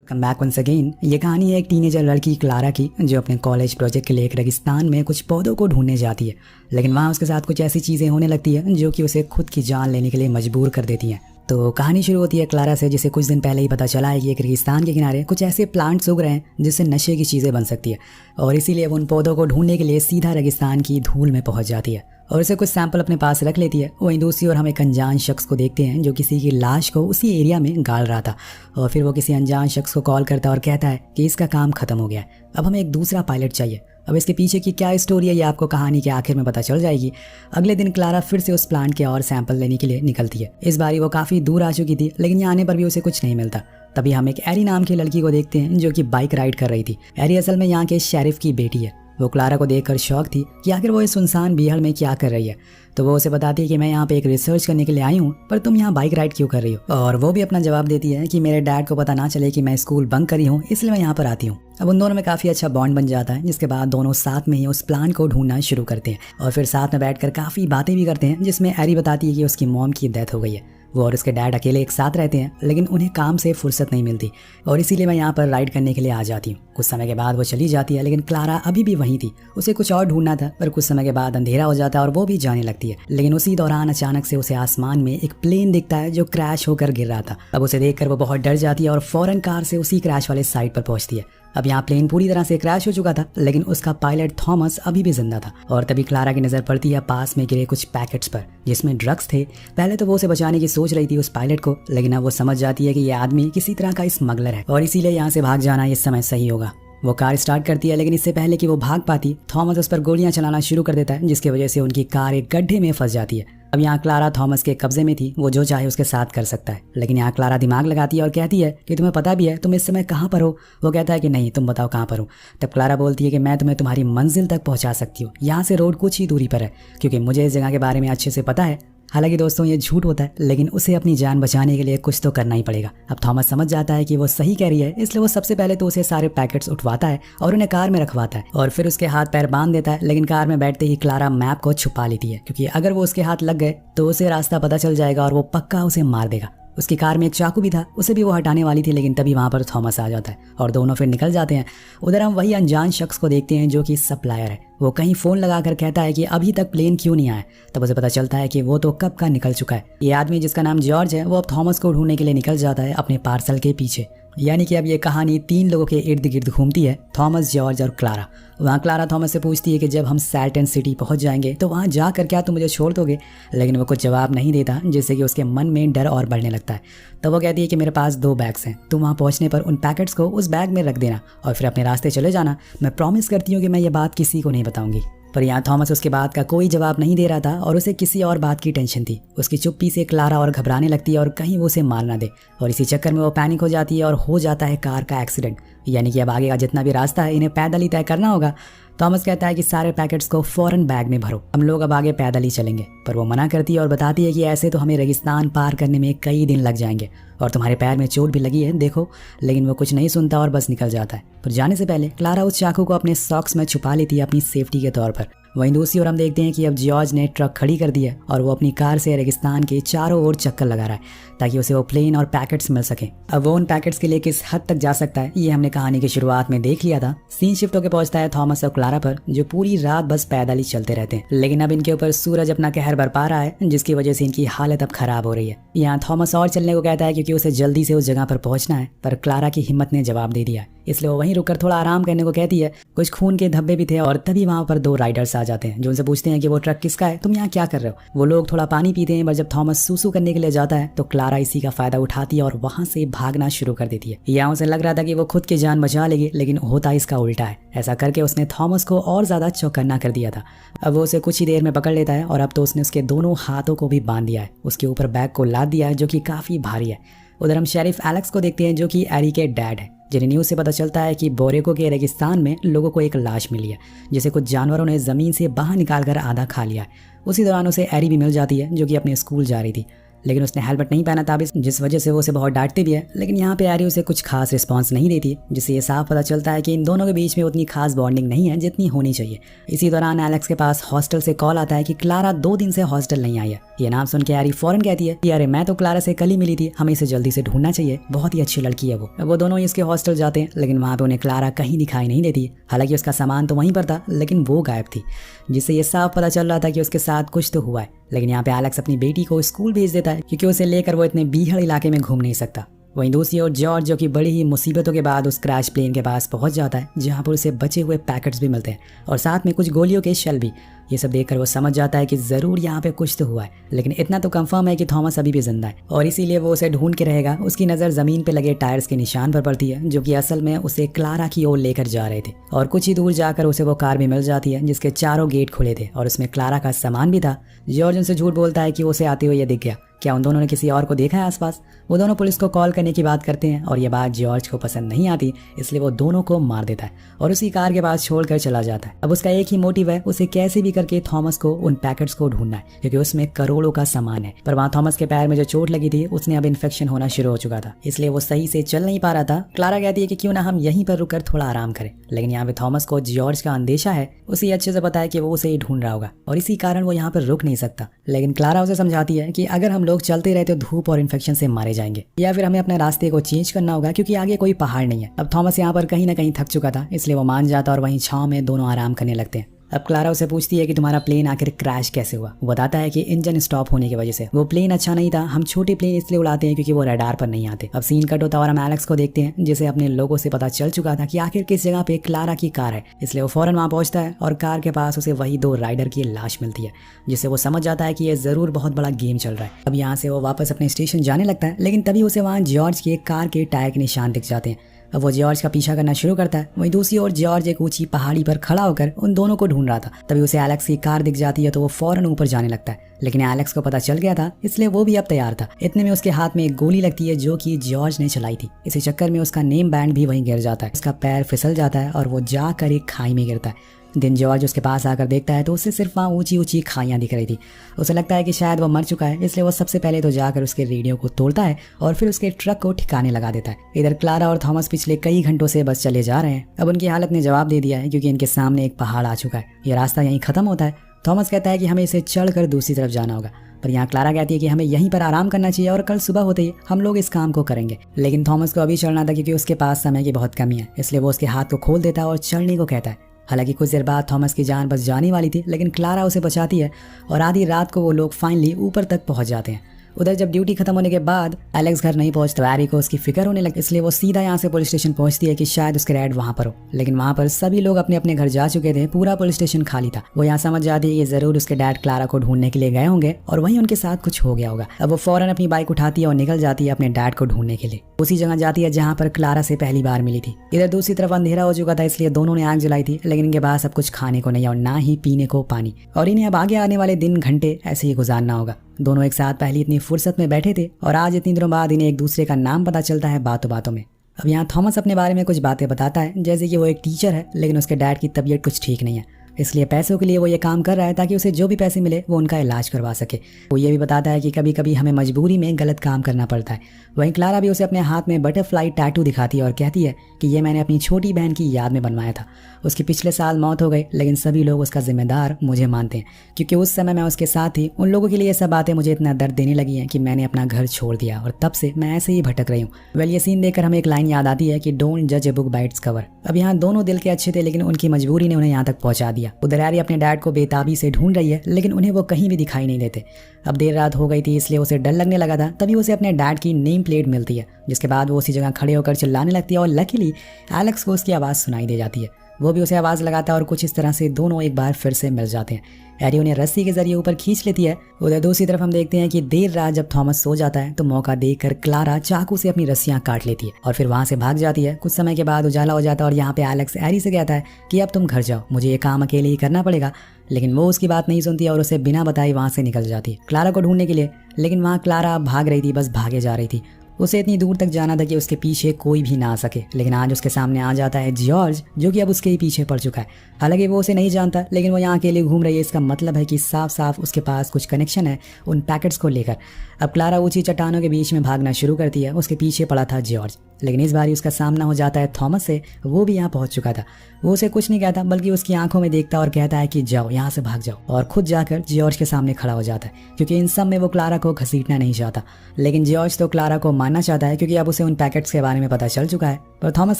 Come back once again. ये कहानी है एक टीनेजर लड़की क्लारा की जो अपने कॉलेज प्रोजेक्ट के लिए एक रेगिस्तान में कुछ पौधों को ढूंढने जाती है, लेकिन वहाँ उसके साथ कुछ ऐसी चीज़ें होने लगती है जो कि उसे खुद की जान लेने के लिए मजबूर कर देती हैं। तो कहानी शुरू होती है क्लारा से, जिसे कुछ दिन पहले ही पता चला है कि एक रेगिस्तान के किनारे कुछ ऐसे प्लांट्स उग रहे हैं जिससे नशे की चीज़ें बन सकती है, और इसीलिए वो उन पौधों को ढूंढने के लिए सीधा रेगिस्तान की धूल में पहुंच जाती है और उसे कुछ सैंपल अपने पास रख लेती है। वहीं दूसरी ओर हम एक अनजान शख्स को देखते हैं जो किसी की लाश को उसी एरिया में गाड़ रहा था, और फिर वो किसी अनजान शख्स को कॉल करता है और कहता है कि इसका काम खत्म हो गया है, अब हमें एक दूसरा पायलट चाहिए। अब इसके पीछे की क्या स्टोरी है ये आपको कहानी के आखिर में पता चल जाएगी। अगले दिन क्लारा फिर से उस प्लांट के और सैंपल लेने के लिए निकलती है। इस बारी वो काफ़ी दूर आ चुकी थी, लेकिन यहाँ आने पर भी उसे कुछ नहीं मिलता। तभी हम एक एरी नाम की लड़की को देखते हैं जो कि बाइक राइड कर रही थी। एरी असल में यहाँ के शेरिफ की बेटी है। वो क्लारा को देखकर शौक थी कि आखिर वो इस सुनसान बिहार में क्या कर रही है। तो वो उसे बताती है कि मैं यहाँ पे एक रिसर्च करने के लिए आई हूँ, पर तुम यहाँ बाइक राइड क्यों कर रही हो। और वो भी अपना जवाब देती है कि मेरे डैड को पता ना चले कि मैं स्कूल बंक करी हूँ, इसलिए मैं यहाँ पर आती हूँ। अब उन दोनों में काफ़ी अच्छा बॉन्ड बन जाता है, जिसके बाद दोनों साथ में ही उस प्लान को ढूंढना शुरू करते हैं और फिर साथ में बैठकर काफ़ी बातें भी करते हैं, जिसमें एरी बताती है कि उसकी मॉम की डेथ हो गई है। वो और उसके डैड अकेले एक साथ रहते हैं, लेकिन उन्हें काम से फुर्सत नहीं मिलती और इसीलिए मैं यहाँ पर राइड करने के लिए आ जाती हूँ। कुछ समय के बाद वो चली जाती है, लेकिन क्लारा अभी भी वहीं थी। उसे कुछ और ढूंढना था, पर कुछ समय के बाद अंधेरा हो जाता है और वो भी जाने लगती है। लेकिन उसी दौरान अचानक से उसे आसमान में एक प्लेन दिखता है जो क्रैश होकर गिर रहा था। अब उसे देखकर वो बहुत डर जाती है और फौरन कार से उसी क्रैश वाले साइड पर पहुंचती है। अब यहाँ प्लेन पूरी तरह से क्रैश हो चुका था, लेकिन उसका पायलट थॉमस अभी भी जिंदा था। और तभी क्लारा की नजर पड़ती है पास में गिरे कुछ पैकेट्स पर जिसमें ड्रग्स थे। पहले तो वो उसे बचाने की सोच रही थी उस पायलट को, लेकिन अब वो समझ जाती है कि ये आदमी किसी तरह का स्मगलर है और इसीलिए यहाँ से भाग जाना इस समय सही होगा। वो कार स्टार्ट करती है, लेकिन इससे पहले कि वो भाग पाती, थॉमस उस पर गोलियां चलाना शुरू कर देता है, जिसकी वजह से उनकी कार एक गड्ढे में फंस जाती है। अब यहाँ क्लारा थॉमस के कब्जे में थी, वो जो चाहे उसके साथ कर सकता है। लेकिन यहाँ क्लारा दिमाग लगाती है और कहती है कि तुम्हें पता भी है तुम इस समय कहाँ पर हो। वो कहता है कि नहीं, तुम बताओ कहाँ पर हो। तब क्लारा बोलती है कि मैं तुम्हें तुम्हारी मंजिल तक पहुँचा सकती हूँ, यहाँ से रोड कुछ ही दूरी पर है, क्योंकि मुझे इस जगह के बारे में अच्छे से पता है। हालांकि दोस्तों ये झूठ होता है, लेकिन उसे अपनी जान बचाने के लिए कुछ तो करना ही पड़ेगा। अब थॉमस समझ जाता है कि वो सही कह रही है, इसलिए वो सबसे पहले तो उसे सारे पैकेट्स उठवाता है और उन्हें कार में रखवाता है और फिर उसके हाथ पैर बांध देता है। लेकिन कार में बैठते ही क्लारा मैप को छुपा लेती है, क्योंकि अगर वो उसके हाथ लग गए तो उसे रास्ता पता चल जाएगा और वो पक्का उसे मार देगा। उसकी कार में एक चाकू भी था, उसे भी वो हटाने वाली थी, लेकिन तभी वहाँ पर थॉमस आ जाता है और दोनों फिर निकल जाते हैं। उधर हम वही अनजान शख्स को देखते हैं जो कि सप्लायर है। वो कहीं फ़ोन लगाकर कहता है कि अभी तक प्लेन क्यों नहीं आया। तब उसे पता चलता है कि वो तो कब का निकल चुका है। ये आदमी जिसका नाम जॉर्ज है, वो अब थॉमस को ढूंढने के लिए निकल जाता है अपने पार्सल के पीछे। यानी कि अब ये कहानी 3 लोगों के इर्द गिर्द घूमती है, थॉमस, जॉर्ज और क्लारा। वहाँ क्लारा थॉमस से पूछती है कि जब हम सैल्टन सिटी पहुँच जाएंगे तो वहाँ जाकर क्या तुम मुझे छोड़ दोगे, लेकिन वो कुछ जवाब नहीं देता, जिससे कि उसके मन में डर और बढ़ने लगता है। तब वो कहती है कि मेरे पास 2 बैग्स हैं, तुम वहाँ पहुँचने पर उन पैकेट्स को उस बैग में रख देना और फिर अपने रास्ते चले जाना। मैं प्रॉमिस करती हूँ कि मैं ये बात किसी को नहीं बताऊंगी। पर यहाँ थॉमस उसके बात का कोई जवाब नहीं दे रहा था और उसे किसी और बात की टेंशन थी। उसकी चुप्पी से क्लारा और घबराने लगती है और कहीं वो उसे मार ना दे, और इसी चक्कर में वो पैनिक हो जाती है और हो जाता है कार का एक्सीडेंट। यानी कि अब आगे का जितना भी रास्ता है इन्हें पैदल ही तय करना होगा। थॉमस कहता है कि सारे पैकेट्स को फौरन बैग में भरो, हम लोग अब आगे पैदल ही चलेंगे। पर वो मना करती है और बताती है कि ऐसे तो हमें रेगिस्तान पार करने में कई दिन लग जाएंगे और तुम्हारे पैर में चोट भी लगी है, देखो। लेकिन वो कुछ नहीं सुनता और बस निकल जाता है। पर जाने से पहले क्लारा उस चाकू को अपने सॉक्स में छुपा लेती है अपनी सेफ्टी के तौर पर। वहीं दूसरी ओर हम देखते हैं कि अब जॉर्ज ने ट्रक खड़ी कर दी है और वो अपनी कार से रेगिस्तान के चारों ओर चक्कर लगा रहा है ताकि उसे वो प्लेन और पैकेट्स मिल सके। अब वो उन पैकेट्स के लिए किस हद तक जा सकता है ये हमने कहानी की शुरुआत में देख लिया था। सीन शिफ्ट होकर पहुंचता है थॉमस और क्लारा पर, जो पूरी रात बस पैदल ही चलते रहते हैं। लेकिन अब इनके ऊपर सूरज अपना कहर बरपा रहा है, जिसकी वजह से इनकी हालत अब खराब हो रही है। यहाँ थॉमस और चलने को कहता है क्योंकि उसे जल्दी से उस जगह पर पहुंचना है, पर क्लारा की हिम्मत ने जवाब दे दिया, इसलिए वो वहीं रुककर थोड़ा आराम करने को कहती है। कुछ खून के धब्बे भी थे और तभी वहाँ पर 2 राइडर्स आ जाते हैं जो उनसे पूछते हैं कि वो ट्रक किसका है, तुम यहाँ क्या कर रहे हो। वो लोग थोड़ा पानी पीते हैं, पर जब थॉमस सूसू करने के लिए जाता है तो क्लारा इसी का फायदा उठाती है और वहाँ से भागना शुरू कर देती है। यहाँ उसे लग रहा था कि वो खुद की जान बचा लेगी, लेकिन होता इसका उल्टा है। ऐसा करके उसने थॉमस को और ज्यादा चौकन्ना कर दिया था। अब वो उसे कुछ ही देर में पकड़ लेता है और अब तो उसने उसके दोनों हाथों को भी बांध दिया है, उसके ऊपर बैग को लाद दिया है जो कि काफी भारी है। उधर हम शेरिफ एलेक्स को देखते हैं जो कि एरी के डैड है, जिन्हें न्यूज़ से पता चलता है कि बोरेको के रेगिस्तान में लोगों को एक लाश मिली है जिसे कुछ जानवरों ने ज़मीन से बाहर निकालकर आधा खा लिया है। उसी दौरान उसे एरी भी मिल जाती है जो कि अपने स्कूल जा रही थी। लेकिन उसने हेलमेट नहीं पहना था जिस वजह से वो उसे बहुत डांटती भी है। लेकिन यहाँ पे एरी उसे कुछ खास रिस्पॉन्स नहीं देती, जिससे ये साफ पता चलता है कि इन दोनों के बीच में उतनी खास बॉन्डिंग नहीं है जितनी होनी चाहिए। इसी दौरान एलेक्स के पास हॉस्टल से कॉल आता है कि क्लारा 2 दिन से हॉस्टल नहीं आई है। ये नाम सुन के एरी फौरन कहती है कि अरे मैं तो क्लारा से कल ही मिली थी, हमें इसे जल्दी से ढूंढना चाहिए, बहुत ही अच्छी लड़की है वो दोनों इसके हॉस्टल जाते हैं, लेकिन वहाँ पे उन्हें क्लारा कहीं दिखाई नहीं देती। हालांकि उसका सामान तो वहीं पर था, लेकिन वो गायब थी, जिससे ये साफ पता चल रहा था कि उसके साथ कुछ तो हुआ है। लेकिन यहाँ पे एलेक्स अपनी बेटी को स्कूल भेज देता है क्योंकि उसे लेकर वो इतने बीहड़ इलाके में घूम नहीं सकता। वहीं दूसरी ओर जॉर्ज, जो कि बड़ी ही मुसीबतों के बाद उस क्रैश प्लेन के पास पहुंच जाता है, जहां पर उसे बचे हुए पैकेट्स भी मिलते हैं और साथ में कुछ गोलियों के शेल भी। ये सब देखकर वो समझ जाता है कि जरूर यहाँ पे कुछ तो हुआ है, लेकिन इतना तो कंफर्म है कि थॉमस अभी भी जिंदा है और इसीलिए वो उसे ढूंढ के रहेगा। उसकी नज़र जमीन पे लगे टायर्स के निशान पर पड़ती है, जो कि असल में उसे क्लारा की ओर लेकर जा रहे थे। और कुछ ही दूर जाकर उसे वो कार भी मिल जाती है जिसके चारों गेट खुले थे और उसमें क्लारा का सामान भी था। जॉर्ज उनसे झूठ बोलता है कि उसे आते हुए ये दिख गया। क्या उन दोनों ने किसी और को देखा है आसपास? वो दोनों पुलिस को कॉल करने की बात करते हैं और ये बात जॉर्ज को पसंद नहीं आती, इसलिए वो दोनों को मार देता है और उसी कार के पास छोड़कर चला जाता है। अब उसका एक ही मोटिव है, उसे कैसे भी करके थॉमस को उन पैकेट्स को ढूंढना है, क्योंकि उसमें करोड़ों का सामान है। पर वहाँ थॉमस के पैर में जो चोट लगी थी उसने अब इन्फेक्शन होना शुरू हो चुका था, इसलिए वो सही से चल नहीं पा रहा था। क्लारा कहती है कि क्यों ना हम यहीं पर रुककर थोड़ा आराम करें, लेकिन यहाँ पे थॉमस को जॉर्ज का अंदेशा है। उसे अच्छे से पता है कि वो उसे ही ढूंढ रहा होगा और इसी कारण वो यहाँ पर रुक नहीं सकता। लेकिन क्लारा उसे समझाती है कि अगर हम लोग चलते रहे तो धूप और इन्फेक्शन से मारे जाएंगे, या फिर हमें अपने रास्ते को चेंज करना होगा क्योंकि आगे कोई पहाड़ नहीं है। अब थॉमस यहाँ पर कहीं ना कहीं थक चुका था, इसलिए वो मान जाता और वहीं छांव में दोनों आराम करने लगते हैं। अब क्लारा उसे पूछती है कि तुम्हारा प्लेन आखिर क्रैश कैसे हुआ। वो बताता है कि इंजन स्टॉप होने की वजह से। वो प्लेन अच्छा नहीं था, हम छोटे प्लेन इसलिए उड़ाते हैं क्योंकि वो रडार पर नहीं आते। अब सीन कट होता और हम एलेक्स को देखते हैं, जिसे अपने लोगों से पता चल चुका था कि आखिर किस जगह पे क्लारा की कार है, इसलिए वो फौरन वहां पहुंचता है और कार के पास उसे वही 2 राइडर की लाश मिलती है, जिससे वो समझ जाता है कि ये जरूर बहुत बड़ा गेम चल रहा है। अब यहाँ से वो वापस अपने स्टेशन जाने लगता है, लेकिन तभी उसे वहाँ जॉर्ज के कार के टायर के निशान दिख जाते हैं। अब वो जॉर्ज का पीछा करना शुरू करता है। वहीं दूसरी ओर जॉर्ज एक ऊंची पहाड़ी पर खड़ा होकर उन दोनों को ढूंढ रहा था। तभी उसे एलेक्स की कार दिख जाती है, तो वो फौरन ऊपर जाने लगता है, लेकिन एलेक्स को पता चल गया था, इसलिए वो भी अब तैयार था। इतने में उसके हाथ में एक गोली लगती है जो कि जॉर्ज ने चलाई थी। इसी चक्कर में उसका नेम बैंड भी वहीं गिर जाता है, उसका पैर फिसल जाता है और वो जाकर एक खाई में गिरता है। दिन जॉर्ज उसके पास आकर देखता है तो उसे सिर्फ वहाँ ऊंची ऊंची खाइयां दिख रही थी। उसे लगता है कि शायद वो मर चुका है, इसलिए वो सबसे पहले तो जाकर उसके रेडियो को तोड़ता है और फिर उसके ट्रक को ठिकाने लगा देता है। इधर क्लारा और थॉमस पिछले कई घंटों से बस चले जा रहे हैं। अब उनकी हालत ने जवाब दे दिया है, क्योंकि इनके सामने एक पहाड़ आ चुका है। ये रास्ता यहीं खत्म होता है। थॉमस कहता है कि हमें इसे चढ़कर दूसरी तरफ जाना होगा, पर यहाँ क्लारा कहती है कि हमें यहीं पर आराम करना चाहिए और कल सुबह होते ही हम लोग इस काम को करेंगे। लेकिन थॉमस को अभी चढ़ना था क्योंकि उसके पास समय की बहुत कमी है, इसलिए वो उसके हाथ को खोल देता है और चढ़ने को कहता है। हालांकि कुछ देर बाद थॉमस की जान बच जाने वाली थी, लेकिन क्लारा उसे बचाती है और आधी रात को वो लोग फाइनली ऊपर तक पहुंच जाते हैं। उधर जब ड्यूटी खत्म होने के बाद एलेक्स घर नहीं पहुंचता, तो एरी को उसकी फिक्र होने लगी, इसलिए वो सीधा यहाँ से पुलिस स्टेशन पहुंचती है कि शायद उसके डैड वहाँ पर हो। लेकिन वहाँ पर सभी लोग अपने अपने घर जा चुके थे, पूरा पुलिस स्टेशन खाली था। वो यहाँ समझ जाती है कि जरूर उसके डैड क्लारा को ढूंढने के लिए गए होंगे और वहीं उनके साथ कुछ हो गया होगा। अब वो फौरन अपनी बाइक उठाती है और निकल जाती है अपने डैड को ढूंढने के लिए। उसी जगह जाती है जहाँ पर क्लारा से पहली बार मिली थी। इधर दूसरी तरफ अंधेरा हो चुका था, इसलिए दोनों ने आग जलाई थी, लेकिन इनके पास अब कुछ खाने को नहीं और ना ही पीने को पानी, और इन्हें अब आगे आने वाले दिन घंटे ऐसे ही गुजारना होगा। दोनों एक साथ पहले इतनी फुर्सत में बैठे थे और आज इतनी दिनों बाद इन्हें एक दूसरे का नाम पता चलता है बातों बातों में। अब यहाँ थॉमस अपने बारे में कुछ बातें बताता है, जैसे कि वो एक टीचर है, लेकिन उसके डैड की तबीयत कुछ ठीक नहीं है, इसलिए पैसों के लिए वो ये काम कर रहा है ताकि उसे जो भी पैसे मिले वो उनका इलाज करवा सके। वो ये भी बताता है कि कभी कभी हमें मजबूरी में गलत काम करना पड़ता है। वहीं क्लारा भी उसे अपने हाथ में बटरफ्लाई टैटू दिखाती है और कहती है कि ये मैंने अपनी छोटी बहन की याद में बनवाया था। उसकी पिछले साल मौत हो गई, लेकिन सभी लोग उसका जिम्मेदार मुझे मानते हैं, क्योंकि उस समय मैं उसके साथ थी। उन लोगों के लिए ये सब बातें मुझे इतना दर्द देने लगी हैं कि मैंने अपना घर छोड़ दिया और तब से मैं ऐसे ही भटक रही हूँ। वेल, ये सीन देखकर हमें एक लाइन याद आती है कि डोंट जज a book by its cover. अब यहाँ दोनों दिल के अच्छे थे, लेकिन उनकी मजबूरी ने उन्हें यहाँ तक पहुँचा दिया। उधर एरी अपने डैड को बेताबी से ढूंढ रही है, लेकिन उन्हें वो कहीं भी दिखाई नहीं देते। अब देर रात हो गई थी, इसलिए उसे डर लगने लगा था। तभी उसे अपने डैड की नेम प्लेट मिलती है, जिसके बाद वो उसी जगह खड़े होकर चिल्लाने लगती है और लकीली एलेक्स को उसकी आवाज़ सुनाई दे जाती है। वो भी उसे आवाज़ लगाता है और कुछ इस तरह से दोनों एक बार फिर से मिल जाते हैं। एरी उन्हें रस्सी के जरिए ऊपर खींच लेती है। उधर दूसरी तरफ हम देखते हैं कि देर रात जब थॉमस सो जाता है तो मौका देखकर क्लारा चाकू से अपनी रस्सियां काट लेती है और फिर वहां से भाग जाती है। कुछ समय के बाद उजाला हो जाता है और यहाँ पे एलेक्स एरी से कहता है कि अब तुम घर जाओ, मुझे ये काम अकेले ही करना पड़ेगा। लेकिन वो उसकी बात नहीं सुनती और उसे बिना बताए वहां से निकल जाती है क्लारा को ढूंढने के लिए। लेकिन वहाँ क्लारा भाग रही थी, बस भागे जा रही थी। उसे इतनी दूर तक जाना था कि उसके पीछे कोई भी ना आ सके। लेकिन आज उसके सामने आ जाता है जॉर्ज, जो कि अब उसके ही पीछे पड़ चुका है। हालांकि वो उसे नहीं जानता, लेकिन वो यहाँ अकेले घूम रही है। इसका मतलब है कि साफ साफ उसके पास कुछ कनेक्शन है उन पैकेट्स को लेकर। अब क्लारा ऊंची चट्टानों के बीच में भागना शुरू करती है। उसके पीछे पड़ा था जॉर्ज, लेकिन इस बार उसका सामना हो जाता है थॉमस से। वो भी यहाँ पहुंच चुका था। वो उसे कुछ नहीं कहता बल्कि उसकी आंखों में देखता और कहता है कि जाओ यहाँ से भाग जाओ, और खुद जाकर जॉर्ज के सामने खड़ा हो जाता है क्योंकि इन सब में वो क्लारा को घसीटना नहीं चाहता। लेकिन जॉर्ज तो क्लारा को मारना चाहता है क्योंकि अब उसे उन पैकेट्स के बारे में पता चल चुका है। पर थॉमस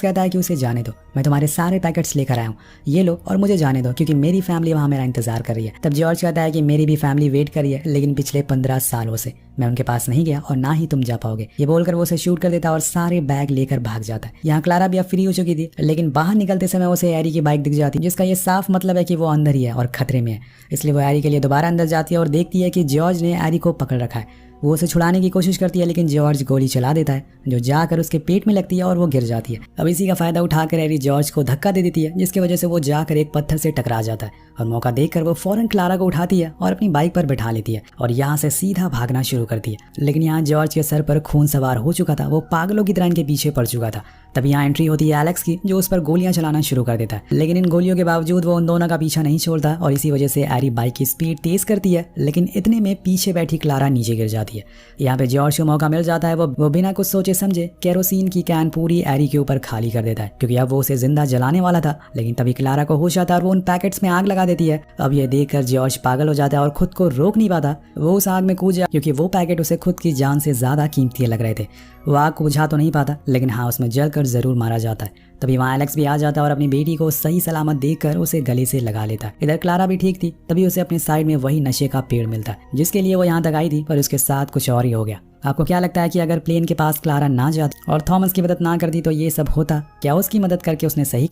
कहता है कि उसे जाने दो, मैं तुम्हारे सारे पैकेट्स लेकर आया हूँ, ये लो और मुझे जाने दो क्योंकि मेरी फैमिली वहाँ मेरा इंतजार कर रही है। तब जॉर्ज कहता है कि मेरी भी फैमिली वेट कर रही है, लेकिन पिछले 15 सालों से मैं उनके पास नहीं गया और ना ही तुम जा पाओगे। ये बोलकर वो उसे शूट कर देता और सारे बैग लेकर भाग जाता है। यहाँ क्लारा भी अब फ्री हो चुकी थी, लेकिन बाहर निकलते समय उसे एरी की बाइक दिख जाती है, जिसका ये साफ मतलब है कि वो अंदर ही है और खतरे में है। इसलिए वो एरी के लिए दोबारा अंदर जाती है और देखती है कि जॉर्ज ने एरी को पकड़ रखा है। वो उसे छुड़ाने की कोशिश करती है, लेकिन जॉर्ज गोली चला देता है जो जाकर उसके पेट में लगती है और वो गिर जाती है। अब इसी का फायदा उठाकर एरी जॉर्ज को धक्का दे देती है, जिसकी वजह से वो जाकर एक पत्थर से टकरा जाता है और मौका देखकर वो फौरन क्लारा को उठाती है और अपनी बाइक पर बैठा लेती है और यहाँ से सीधा भागना शुरू करती है। लेकिन यहाँ जॉर्ज के सर पर खून सवार हो चुका था, वो पागलों की तरह इनके पीछे पड़ चुका था। तब यहाँ एंट्री होती है एलेक्स की, जो उस पर गोलियां चलाना शुरू कर देता है। लेकिन इन गोलियों के बावजूद वो उन दोनों का पीछा नहीं छोड़ता और इसी वजह से एरी बाइक की स्पीड तेज करती है, लेकिन इतने में पीछे बैठी क्लारा नीचे गिर जाती है। यहाँ पे जॉर्ज को मौका मिल जाता है। वो बिना कुछ सोचे समझे केरोसिन की कैन पूरी एरी के ऊपर खाली कर देता है क्योंकि अब वो उसे जिंदा जलाने वाला था। लेकिन तभी क्लारा को होश आता है और वो उन पैकेट्स में आग लगा देती है। अब ये देखकर जॉर्ज पागल हो जाता है और खुद को रोक नहीं पाता। वो उस आग में कूद जाए क्योंकि वो पैकेट उसे खुद की जान से ज्यादा कीमती लग रहे थे। वो आग को बुझा तो नहीं पाता, लेकिन हाँ उसमें जलकर जरूर मारा जाता है। तभी वहाँ एलेक्स भी आ जाता है और अपनी बेटी को सही सलामत देखकर उसे गले से लगा लेता है। इधर क्लारा भी ठीक थी, तभी उसे अपने साइड में वही नशे का पेड़ मिलता है जिसके लिए वो यहाँ तक आई थी, पर उसके साथ कुछ और ही हो गया। आपको क्या लगता है कि अगर प्लेन के पास क्लारा ना जाती और थॉमस की मदद ना करती तो ये सब होता? क्या उसकी मदद करके उसने सही